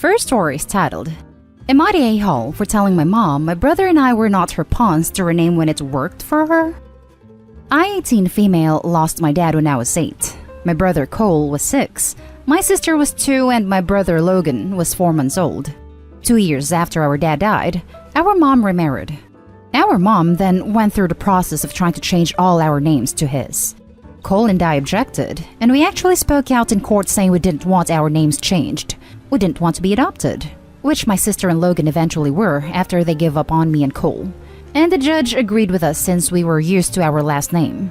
First story is titled, Am I the a-hole for telling my mom my brother and I were not her pawns to rename when it worked for her? I, 18 female, lost my dad when I was 8. My brother Cole was 6, my sister was 2, and my brother Logan was 4 months old. 2 years after our dad died, our mom remarried. Our mom then went through the process of trying to change all our names to his. Cole and I objected, and we actually spoke out in court saying we didn't want our names changed. We didn't want to be adopted, which my sister and Logan eventually were after they gave up on me and Cole. And the judge agreed with us since we were used to our last name.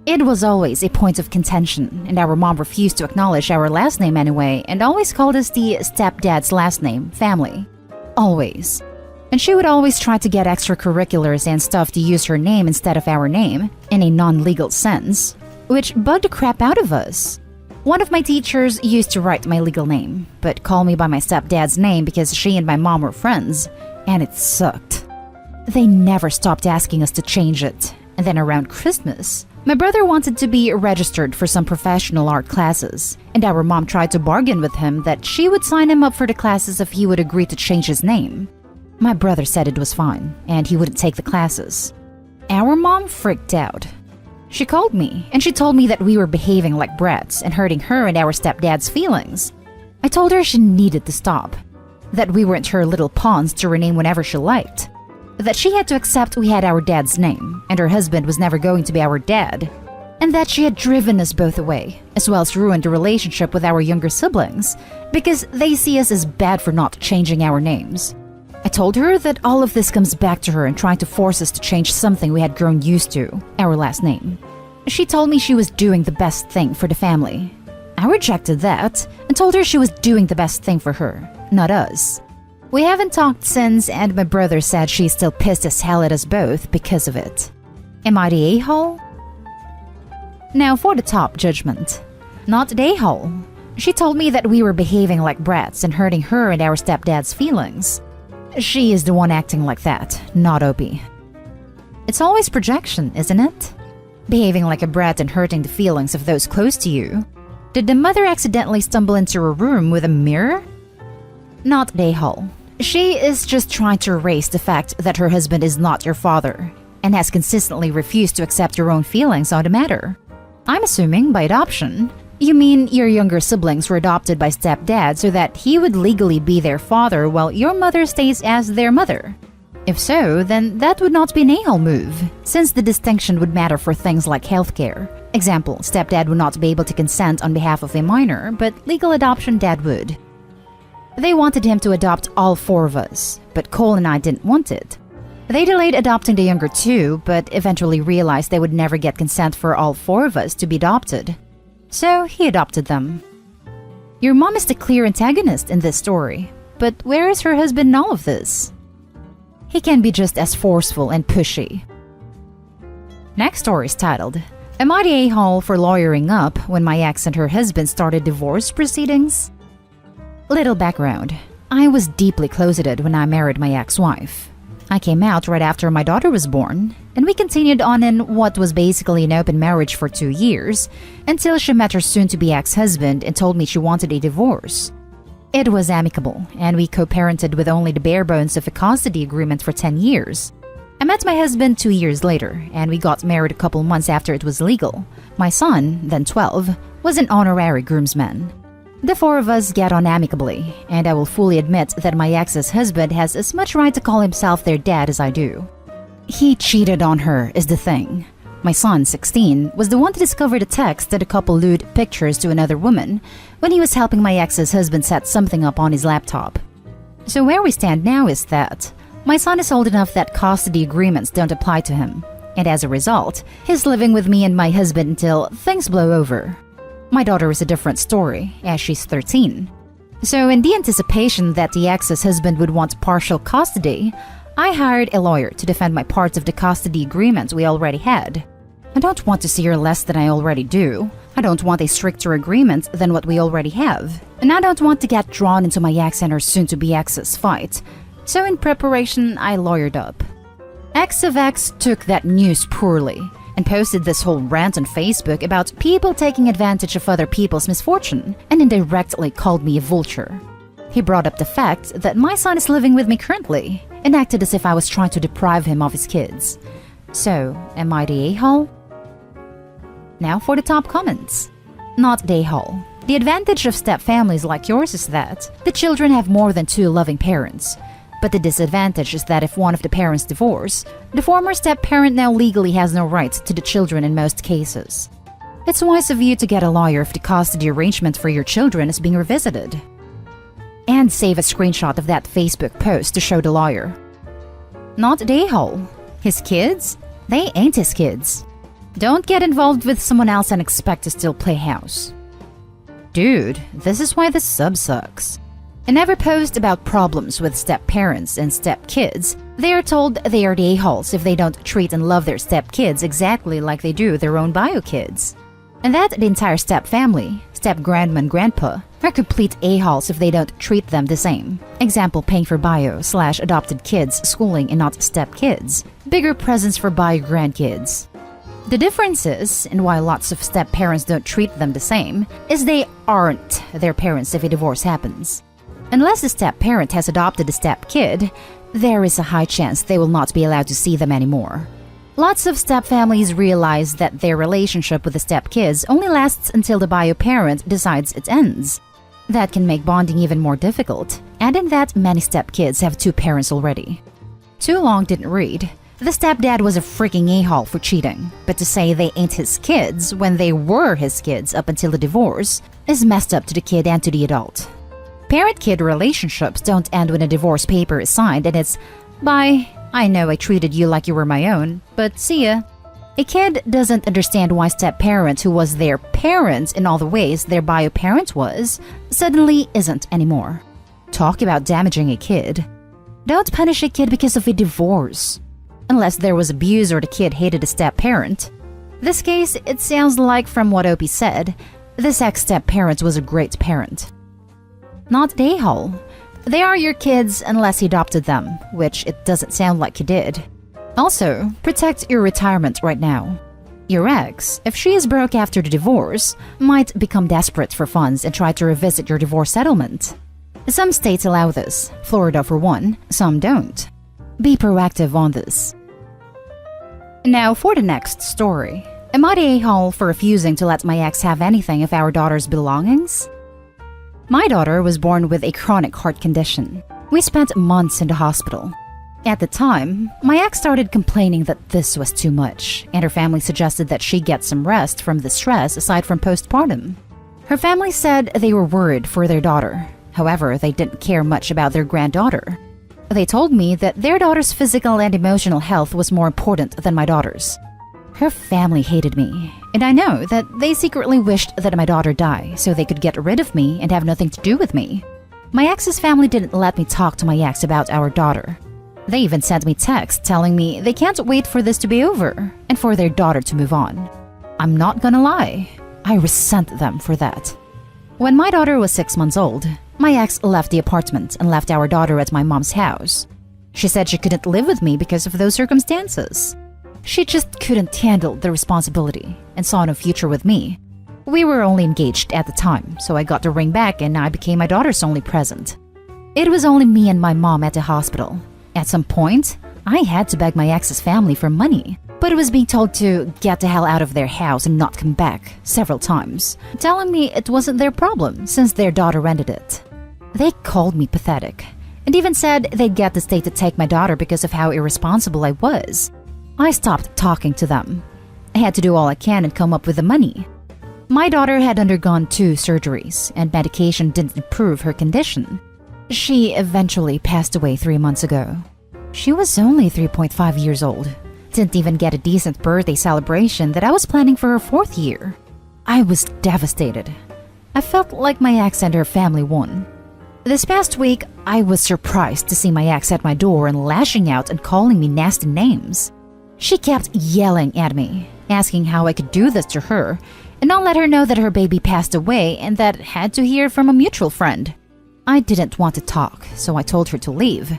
It was always a point of contention, and our mom refused to acknowledge our last name anyway and always called us the stepdad's last name, family. Always. And she would always try to get extracurriculars and stuff to use her name instead of our name, in a non-legal sense, which bugged the crap out of us. One of my teachers used to write my legal name, but call me by my stepdad's name because she and my mom were friends, and it sucked. They never stopped asking us to change it, and then around Christmas, my brother wanted to be registered for some professional art classes, and our mom tried to bargain with him that she would sign him up for the classes if he would agree to change his name. My brother said it was fine, and he wouldn't take the classes. Our mom freaked out. She called me, and she told me that we were behaving like brats and hurting her and our stepdad's feelings. I told her she needed to stop, that we weren't her little pawns to rename whenever she liked, that she had to accept we had our dad's name, and her husband was never going to be our dad, and that she had driven us both away, as well as ruined the relationship with our younger siblings, because they see us as bad for not changing our names. I told her that all of this comes back to her and trying to force us to change something we had grown used to, our last name. She told me she was doing the best thing for the family. I rejected that and told her she was doing the best thing for her, not us. We haven't talked since, and my brother said she's still pissed as hell at us both because of it. Am I the a-hole? Now for the top judgment. Not the a-hole. She told me that we were behaving like brats and hurting her and our stepdad's feelings. She is the one acting like that, not Opie. It's always projection, isn't it? Behaving like a brat and hurting the feelings of those close to you. Did the mother accidentally stumble into a room with a mirror? Not the a-hole. She is just trying to erase the fact that her husband is not your father and has consistently refused to accept your own feelings on the matter. I'm assuming by adoption, you mean your younger siblings were adopted by stepdad so that he would legally be their father while your mother stays as their mother. If so, then that would not be an a-hole move, since the distinction would matter for things like healthcare. Example, stepdad would not be able to consent on behalf of a minor, but legal adoption dad would. They wanted him to adopt all 4 of us, but Cole and I didn't want it. They delayed adopting the younger 2, but eventually realized they would never get consent for all 4 of us to be adopted. So he adopted them. Your mom is the clear antagonist in this story, but where is her husband in all of this? He can be just as forceful and pushy. Next story is titled, Am I the a-hole for lawyering up when my ex and her husband started divorce proceedings? Little background. I was deeply closeted when I married my ex-wife. I came out right after my daughter was born, and we continued on in what was basically an open marriage for 2 years, until she met her soon-to-be ex-husband and told me she wanted a divorce. It was amicable, and we co-parented with only the bare bones of a custody agreement for 10 years. I met my husband 2 years later, and we got married a couple months after it was legal. My son, then 12, was an honorary groomsman. The 4 of us get on amicably, and I will fully admit that my ex's husband has as much right to call himself their dad as I do. He cheated on her is the thing. My son, 16, was the one to discover the text that the couple lewd pictures to another woman when he was helping my ex's husband set something up on his laptop. So where we stand now is that my son is old enough that custody agreements don't apply to him, and as a result, he's living with me and my husband until things blow over. My daughter is a different story, as she's 13. So in the anticipation that the ex's husband would want partial custody, I hired a lawyer to defend my parts of the custody agreement we already had. I don't want to see her less than I already do. I don't want a stricter agreement than what we already have. And I don't want to get drawn into my ex and her soon-to-be ex's fight. So in preparation, I lawyered up. Ex of X took that news poorly and posted this whole rant on Facebook about people taking advantage of other people's misfortune and indirectly called me a vulture. He brought up the fact that my son is living with me currently and acted as if I was trying to deprive him of his kids. So, am I the a-hole? Now for the top comments. Not the a-hole. The advantage of step-families like yours is that the children have more than two loving parents. But the disadvantage is that if one of the parents divorce, the former step-parent now legally has no rights to the children in most cases. It's wise of you to get a lawyer if the custody arrangement for your children is being revisited. And save a screenshot of that Facebook post to show the lawyer. Not the a-hole. His kids? They ain't his kids. Don't get involved with someone else and expect to still play house. Dude, this is why the sub sucks. In every post about problems with step-parents and step-kids, they are told they are the a-holes if they don't treat and love their step-kids exactly like they do their own bio-kids. And that the entire step-family, step-grandma and grandpa, are complete a-holes if they don't treat them the same. Example, paying for bio/adopted kids schooling and not step-kids. Bigger presents for bio-grandkids. The difference is, and why lots of step-parents don't treat them the same, is they aren't their parents if a divorce happens. Unless the step-parent has adopted a step-kid, there is a high chance they will not be allowed to see them anymore. Lots of step-families realize that their relationship with the step-kids only lasts until the bio-parent decides it ends. That can make bonding even more difficult, and in that many step-kids have two parents already. Too long didn't read. The stepdad was a freaking a-hole for cheating, but to say they ain't his kids when they were his kids up until the divorce is messed up to the kid and to the adult. Parent-kid relationships don't end when a divorce paper is signed and it's, "Bye, I know I treated you like you were my own, but see ya." A kid doesn't understand why step-parent, who was their parent in all the ways their bio-parent was, suddenly isn't anymore. Talk about damaging a kid. Don't punish a kid because of a divorce. Unless there was abuse or the kid hated a step-parent. This case, it sounds like from what Opie said, this ex-step-parent was a great parent. Not the a-hole. They are your kids unless he adopted them, which it doesn't sound like he did. Also, protect your retirement right now. Your ex, if she is broke after the divorce, might become desperate for funds and try to revisit your divorce settlement. Some states allow this, Florida for one, some don't. Be proactive on this. Now for the next story. Am I the a-hole for refusing to let my ex have anything of our daughter's belongings? My daughter was born with a chronic heart condition. We spent months in the hospital. At the time, my ex started complaining that this was too much, and her family suggested that she get some rest from the stress aside from postpartum. Her family said they were worried for their daughter. However, they didn't care much about their granddaughter. They told me that their daughter's physical and emotional health was more important than my daughter's. Her family hated me, and I know that they secretly wished that my daughter die so they could get rid of me and have nothing to do with me. My ex's family didn't let me talk to my ex about our daughter. They even sent me texts telling me they can't wait for this to be over and for their daughter to move on. I'm not gonna lie, I resent them for that. When my daughter was 6 months old, my ex left the apartment and left our daughter at my mom's house. She said she couldn't live with me because of those circumstances. She just couldn't handle the responsibility and saw no future with me. We were only engaged at the time, so I got the ring back and I became my daughter's only present. It was only me and my mom at the hospital. At some point, I had to beg my ex's family for money, but I was being told to get the hell out of their house and not come back several times, telling me it wasn't their problem since their daughter rented it. They called me pathetic and even said they'd get the state to take my daughter because of how irresponsible I was. I stopped talking to them. I had to do all I can and come up with the money. My daughter had undergone 2 surgeries and medication didn't improve her condition. She eventually passed away 3 months ago. She was only 3.5 years old. Didn't even get a decent birthday celebration that I was planning for her 4th year. I was devastated. I felt like my ex and her family won. This past week, I was surprised to see my ex at my door and lashing out and calling me nasty names. She kept yelling at me, asking how I could do this to her, and not let her know that her baby passed away and that had to hear from a mutual friend. I didn't want to talk, so I told her to leave.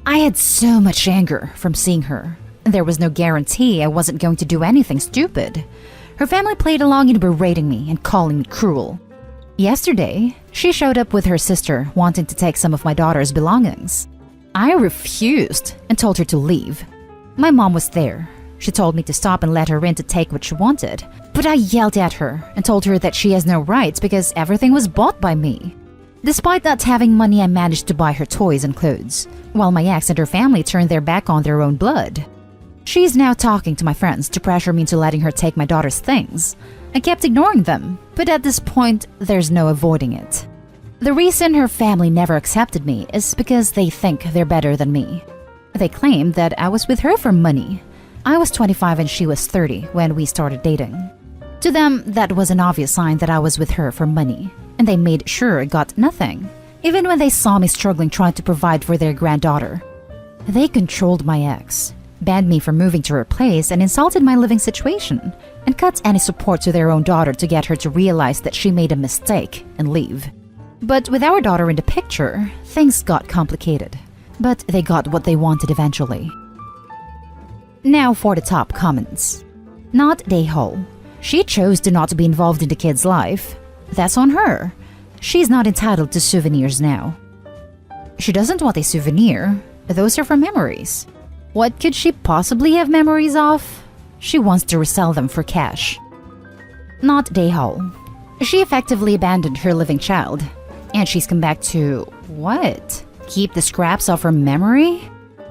I had so much anger from seeing her. There was no guarantee I wasn't going to do anything stupid. Her family played along in berating me and calling me cruel. Yesterday, she showed up with her sister wanting to take some of my daughter's belongings. I refused and told her to leave. My mom was there. She told me to stop and let her in to take what she wanted. But I yelled at her and told her that she has no rights because everything was bought by me. Despite not having money, I managed to buy her toys and clothes, while my ex and her family turned their back on their own blood. She's now talking to my friends to pressure me into letting her take my daughter's things. I kept ignoring them, but at this point, there's no avoiding it. The reason her family never accepted me is because they think they're better than me. They claim that I was with her for money. I was 25 and she was 30 when we started dating. To them, that was an obvious sign that I was with her for money, and they made sure I got nothing, even when they saw me struggling trying to provide for their granddaughter. They controlled my ex, banned me from moving to her place, and insulted my living situation, and cut any support to their own daughter to get her to realize that she made a mistake and leave. But with our daughter in the picture, things got complicated. But they got what they wanted eventually. Now for the top comments. Not Dayhole. She chose to not be involved in the kid's life. That's on her. She's not entitled to souvenirs now. She doesn't want a souvenir. Those are for memories. What could she possibly have memories of? She wants to resell them for cash. Not Dayhole. She effectively abandoned her living child. And she's come back to... what? Keep the scraps of her memory?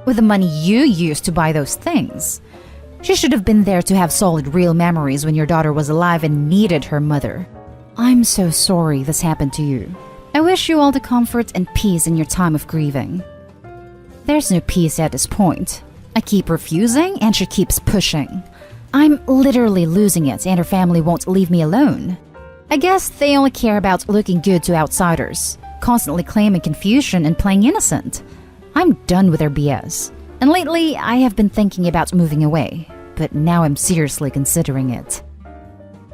With the money you used to buy those things. She should have been there to have solid real memories when your daughter was alive and needed her mother. I'm so sorry this happened to you. I wish you all the comfort and peace in your time of grieving. There's no peace at this point. I keep refusing and she keeps pushing. I'm literally losing it and her family won't leave me alone. I guess they only care about looking good to outsiders, constantly claiming confusion and playing innocent. I'm done with their BS. And lately, I have been thinking about moving away, but now I'm seriously considering it.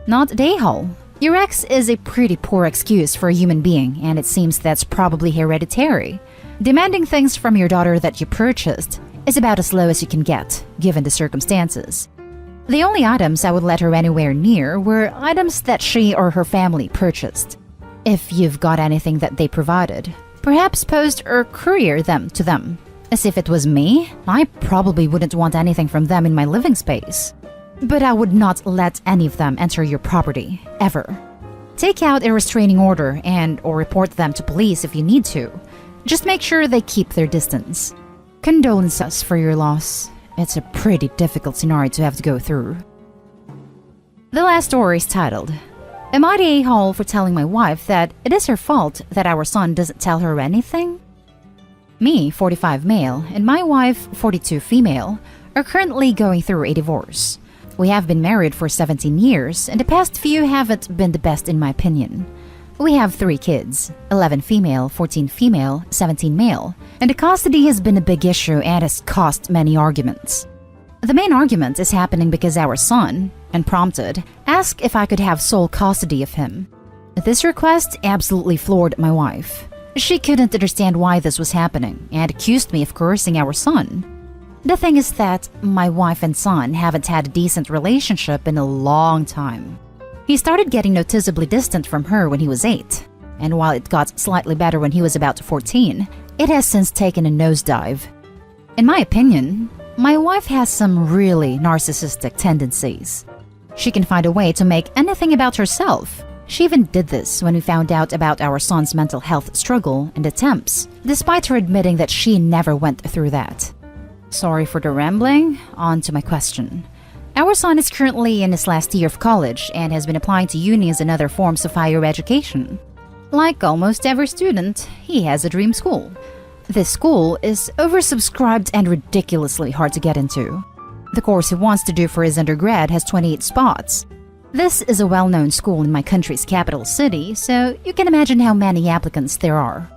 Not Dayhole. Your ex is a pretty poor excuse for a human being, and it seems that's probably hereditary. Demanding things from your daughter that you purchased is about as low as you can get, given the circumstances. The only items I would let her anywhere near were items that she or her family purchased. If you've got anything that they provided, perhaps post or courier them to them. As if it was me, I probably wouldn't want anything from them in my living space. But I would not let any of them enter your property, ever. Take out a restraining order or report them to police if you need to. Just make sure they keep their distance. Condolences for your loss. It's a pretty difficult scenario to have to go through. The last story is titled, Am I the a-hole for telling my wife that it is her fault that our son doesn't tell her anything? Me, 45 male, and my wife, 42 female, are currently going through a divorce. We have been married for 17 years, and the past few haven't been the best in my opinion. We have 3 kids, 11 female, 14 female, 17 male, and the custody has been a big issue and has caused many arguments. The main argument is happening because our son, unprompted, asked if I could have sole custody of him. This request absolutely floored my wife. She couldn't understand why this was happening and accused me of coercing our son. The thing is that my wife and son haven't had a decent relationship in a long time. He started getting noticeably distant from her when he was 8, and while it got slightly better when he was about 14, it has since taken a nosedive. In my opinion, my wife has some really narcissistic tendencies. She can find a way to make anything about herself. She even did this when we found out about our son's mental health struggle and attempts, despite her admitting that she never went through that. Sorry for the rambling, on to my question. Our son is currently in his last year of college and has been applying to unis and other forms of higher education. Like almost every student, he has a dream school. This school is oversubscribed and ridiculously hard to get into. The course he wants to do for his undergrad has 28 spots. This is a well-known school in my country's capital city, so you can imagine how many applicants there are.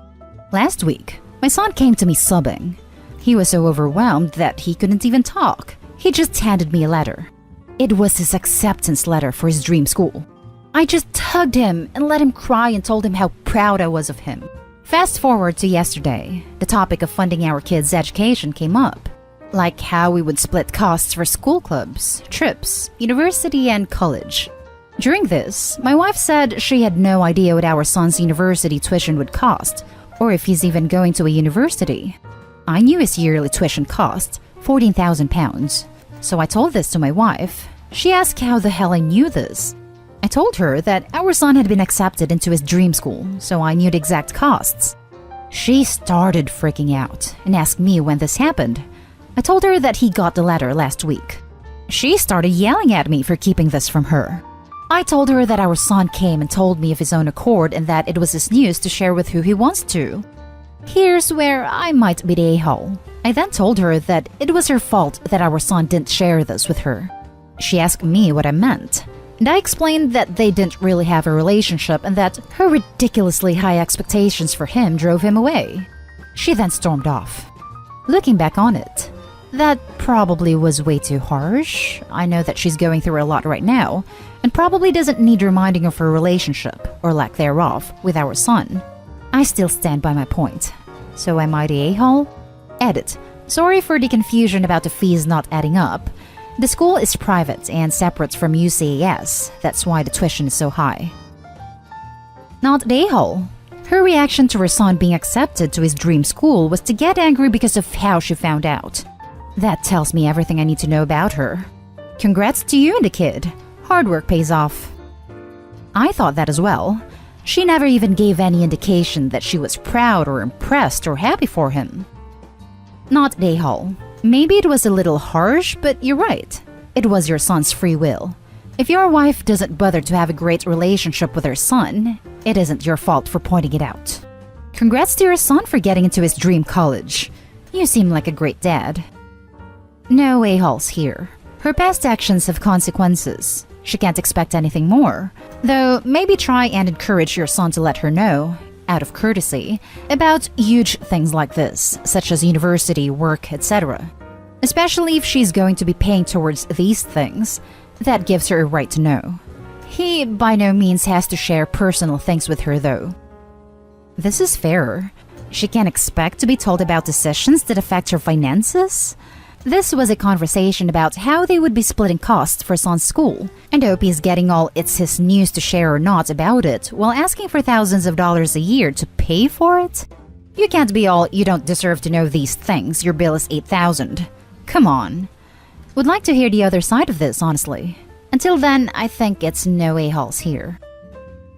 Last week, my son came to me sobbing. He was so overwhelmed that he couldn't even talk. He just handed me a letter. It was his acceptance letter for his dream school. I just hugged him and let him cry and told him how proud I was of him. Fast forward to yesterday, the topic of funding our kids' education came up. Like how we would split costs for school clubs, trips, university, and college. During this, my wife said she had no idea what our son's university tuition would cost, or if he's even going to a university. I knew his yearly tuition cost £14,000, so I told this to my wife. She asked how the hell I knew this. I told her that our son had been accepted into his dream school, so I knew the exact costs. She started freaking out and asked me when this happened. I told her that he got the letter last week. She started yelling at me for keeping this from her. I told her that our son came and told me of his own accord and that it was his news to share with who he wants to. Here's where I might be the a-hole. I then told her that it was her fault that our son didn't share this with her. She asked me what I meant, and I explained that they didn't really have a relationship and that her ridiculously high expectations for him drove him away. She then stormed off. Looking back on it, that probably was way too harsh. I know that she's going through a lot right now and probably doesn't need reminding of her relationship, or lack thereof, with our son. I still stand by my point. So am I the a-hole? Edit. Sorry for the confusion about the fees not adding up. The school is private and separate from UCAS. That's why the tuition is so high. Not the a-hole. Her reaction to her son being accepted to his dream school was to get angry because of how she found out. That tells me everything I need to know about her. Congrats to you and the kid. Hard work pays off. I thought that as well. She never even gave any indication that she was proud or impressed or happy for him. Not the a-hole. Maybe it was a little harsh, but you're right. It was your son's free will. If your wife doesn't bother to have a great relationship with her son, it isn't your fault for pointing it out. Congrats to your son for getting into his dream college. You seem like a great dad. No a-holes here. Her past actions have consequences. She can't expect anything more. Though maybe try and encourage your son to let her know, out of courtesy, about huge things like this, such as university, work, etc. Especially if she's going to be paying towards these things, that gives her a right to know. He by no means has to share personal things with her though. This is fairer. She can't expect to be told about decisions that affect her finances. This was a conversation about how they would be splitting costs for son's school, and Opie is getting all it's his news to share or not about it while asking for thousands of dollars a year to pay for it? You can't be all you don't deserve to know these things, your bill is $8,000. Come on. Would like to hear the other side of this, honestly. Until then, I think it's no a-holes here.